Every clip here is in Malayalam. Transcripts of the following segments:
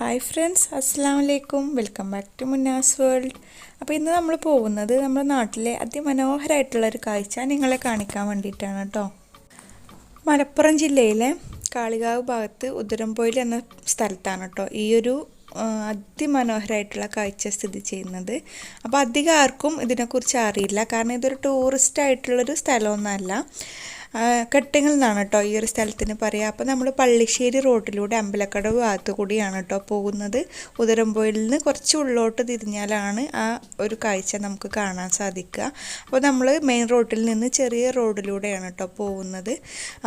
ഹായ് ഫ്രണ്ട്സ്, അസ്സാം വലൈക്കും. Welcome back to Munna's world. അപ്പോൾ ഇന്ന് നമ്മൾ പോകുന്നത് നമ്മുടെ നാട്ടിലെ അതിമനോഹരമായിട്ടുള്ളൊരു കാഴ്ച നിങ്ങളെ കാണിക്കാൻ വേണ്ടിയിട്ടാണ് കേട്ടോ. മലപ്പുറം ജില്ലയിലെ കാളികാവ് ഭാഗത്ത് ഉദിരംപൊയിൽ എന്ന സ്ഥലത്താണ് കേട്ടോ ഈ ഒരു അതിമനോഹരമായിട്ടുള്ള കാഴ്ച സ്ഥിതി ചെയ്യുന്നത്. അപ്പോൾ അധികം ആർക്കും ഇതിനെക്കുറിച്ച് അറിയില്ല, കാരണം ഇതൊരു ടൂറിസ്റ്റ് ആയിട്ടുള്ളൊരു സ്ഥലമൊന്നുമല്ല. കെട്ടുങ്ങൽ എന്നാണ് കേട്ടോ ഈ ഒരു സ്ഥലത്തിന് പറയുക. അപ്പോൾ നമ്മൾ പള്ളിശ്ശേരി റോഡിലൂടെ അമ്പലക്കടവ് ഭാഗത്തു കൂടിയാണ് കേട്ടോ പോകുന്നത്. ഉദിരംപൊയിലിൽ നിന്ന് കുറച്ച് ഉള്ളോട്ട് തിരിഞ്ഞാലാണ് ആ ഒരു കാഴ്ച നമുക്ക് കാണാൻ സാധിക്കുക. അപ്പോൾ നമ്മൾ മെയിൻ റോഡിൽ നിന്ന് ചെറിയ റോഡിലൂടെയാണ് കേട്ടോ പോകുന്നത്.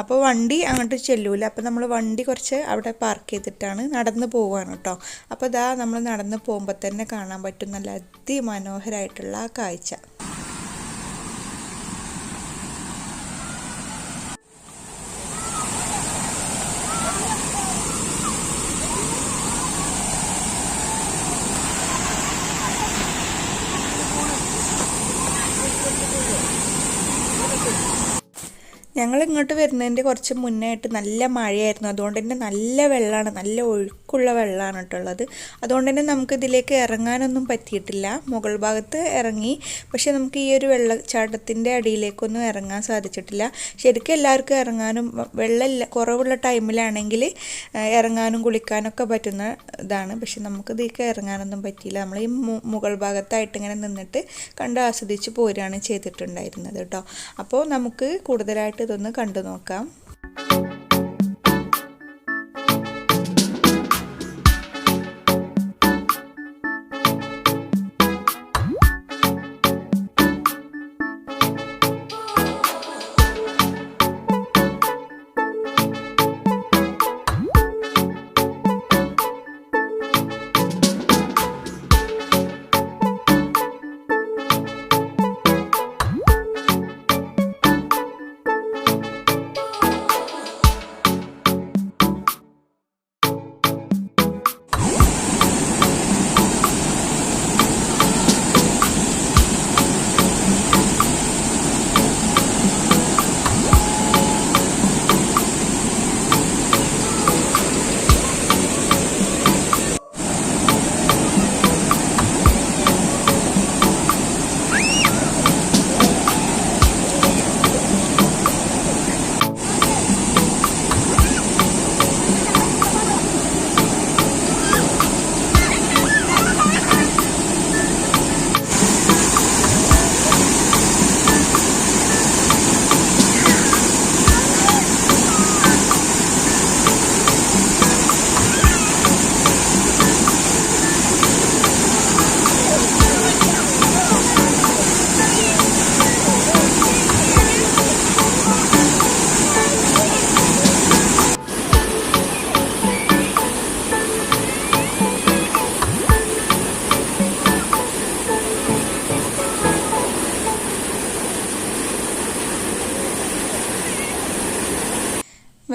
അപ്പോൾ വണ്ടി അങ്ങോട്ട് ചെല്ലൂല. അപ്പോൾ നമ്മൾ വണ്ടി കുറച്ച് അവിടെ പാർക്ക് ചെയ്തിട്ടാണ് നടന്ന് പോവുകയാണ് കേട്ടോ. അപ്പോൾ ഇതാ നമ്മൾ നടന്ന് പോകുമ്പോൾ തന്നെ കാണാൻ പറ്റും നല്ല അതിമനോഹരമായിട്ടുള്ള ആ കാഴ്ച. ഞങ്ങൾ ഇങ്ങോട്ട് വരുന്നതിൻ്റെ കുറച്ച് മുന്നായിട്ട് നല്ല മഴയായിരുന്നു. അതുകൊണ്ട് തന്നെ നല്ല വെള്ളമാണ്, നല്ല ഒഴുക്കുള്ള വെള്ളമാണ് കേട്ടുള്ളത്. അതുകൊണ്ട് തന്നെ നമുക്ക് ഇതിലേക്ക് ഇറങ്ങാനൊന്നും പറ്റിയിട്ടില്ല. മുകൾ ഭാഗത്ത് ഇറങ്ങി, പക്ഷേ നമുക്ക് ഈ ഒരു വെള്ളച്ചാട്ടത്തിൻ്റെ അടിയിലേക്കൊന്നും ഇറങ്ങാൻ സാധിച്ചിട്ടില്ല. ശരിക്കും എല്ലാവർക്കും ഇറങ്ങാനും വെള്ളമില്ല കുറവുള്ള ടൈമിലാണെങ്കിൽ ഇറങ്ങാനും കുളിക്കാനൊക്കെ പറ്റുന്ന ഇതാണ്. പക്ഷെ നമുക്ക് ഇതിലേക്ക് ഇറങ്ങാനൊന്നും പറ്റിയില്ല. നമ്മൾ ഈ മുകൾ ഭാഗത്തായിട്ട് ഇങ്ങനെ നിന്നിട്ട് കണ്ട് ആസ്വദിച്ച് പോരുകയാണ് ചെയ്തിട്ടുണ്ടായിരുന്നത് കേട്ടോ. അപ്പോൾ നമുക്ക് കൂടുതലായിട്ട് ഇതൊന്ന് കണ്ടു നോക്കാം.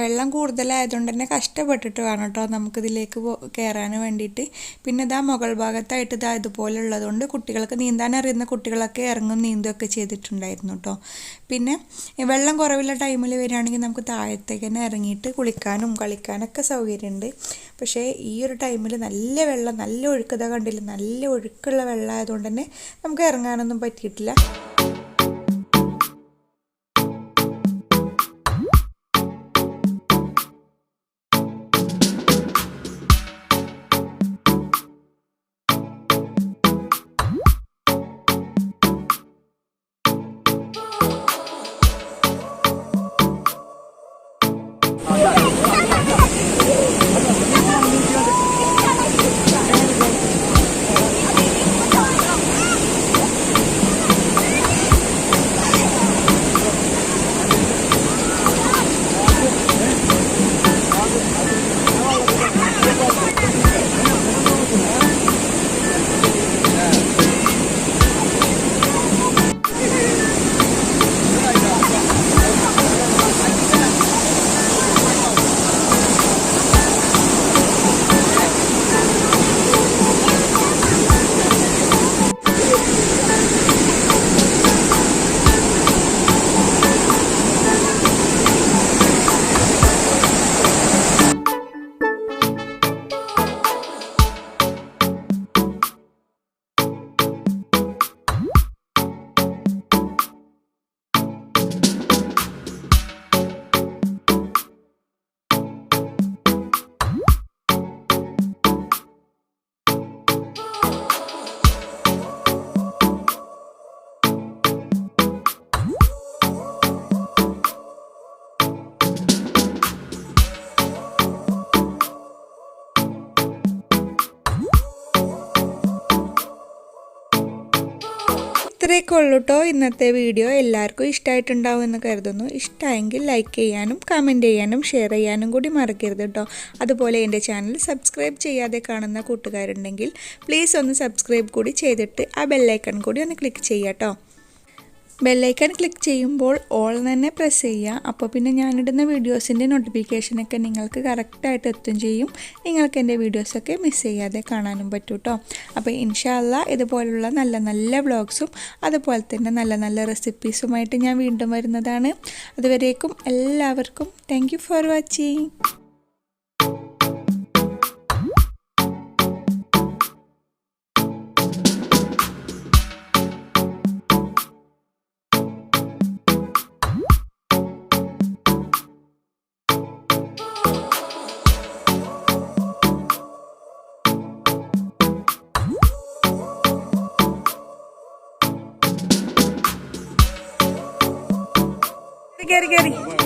വെള്ളം കൂടുതലായതുകൊണ്ട് തന്നെ കഷ്ടപ്പെട്ടിട്ട് വേണം കേട്ടോ നമുക്കിതിലേക്ക് കയറാൻ വേണ്ടിയിട്ട്. പിന്നെ ഇതാ മുകൾ ഭാഗത്തായിട്ട് ഇതാ ഇതുപോലുള്ളതുകൊണ്ട് കുട്ടികൾക്ക് നീന്താൻ അറിയുന്ന കുട്ടികളൊക്കെ ഇറങ്ങും നീന്തുകയൊക്കെ ചെയ്തിട്ടുണ്ടായിരുന്നു കേട്ടോ. പിന്നെ വെള്ളം കുറവുള്ള ടൈമിൽ വരികയാണെങ്കിൽ നമുക്ക് താഴത്തേക്ക് തന്നെ ഇറങ്ങിയിട്ട് കുളിക്കാനും കളിക്കാനൊക്കെ സൗകര്യമുണ്ട്. പക്ഷേ ഈ ഒരു ടൈമിൽ നല്ല വെള്ളം, നല്ല ഒഴുക്കത കണ്ടില്ല, നല്ല ഒഴുക്കുള്ള വെള്ളമായതുകൊണ്ട് തന്നെ നമുക്ക് ഇറങ്ങാനൊന്നും പറ്റിയിട്ടില്ല. ഇത്രയൊക്കെ ഉള്ളൂ കേട്ടോ ഇന്നത്തെ വീഡിയോ. എല്ലാവർക്കും ഇഷ്ടമായിട്ടുണ്ടാവും എന്ന് കരുതുന്നു. ഇഷ്ടമായെങ്കിൽ ലൈക്ക് ചെയ്യാനും കമൻറ്റ് ചെയ്യാനും ഷെയർ ചെയ്യാനും കൂടി മറക്കരുത് കേട്ടോ. അതുപോലെ എൻ്റെ ചാനൽ സബ്സ്ക്രൈബ് ചെയ്യാതെ കാണുന്ന കൂട്ടുകാരുണ്ടെങ്കിൽ പ്ലീസ് ഒന്ന് സബ്സ്ക്രൈബ് കൂടി ചെയ്തിട്ട് ആ ബെല്ലൈക്കൺ കൂടി ഒന്ന് ക്ലിക്ക് ചെയ്യുക കേട്ടോ. ബെല്ലൈക്കൺ ക്ലിക്ക് ചെയ്യുമ്പോൾ ഓൾ തന്നെ പ്രസ് ചെയ്യുക. അപ്പോൾ പിന്നെ ഞാനിടുന്ന വീഡിയോസിൻ്റെ നോട്ടിഫിക്കേഷനൊക്കെ നിങ്ങൾക്ക് കറക്റ്റായിട്ട് എത്തും ചെയ്യും. നിങ്ങൾക്ക് എൻ്റെ വീഡിയോസൊക്കെ മിസ് ചെയ്യാതെ കാണാനും പറ്റും കേട്ടോ. അപ്പോൾ ഇൻഷാ അല്ലാ ഇതുപോലുള്ള നല്ല നല്ല വ്ളോഗ്സും അതുപോലെ തന്നെ നല്ല നല്ല റെസിപ്പീസുമായിട്ട് ഞാൻ വീണ്ടും വരുന്നതാണ്. അതുവരേക്കും എല്ലാവർക്കും thank you for watching. Gary.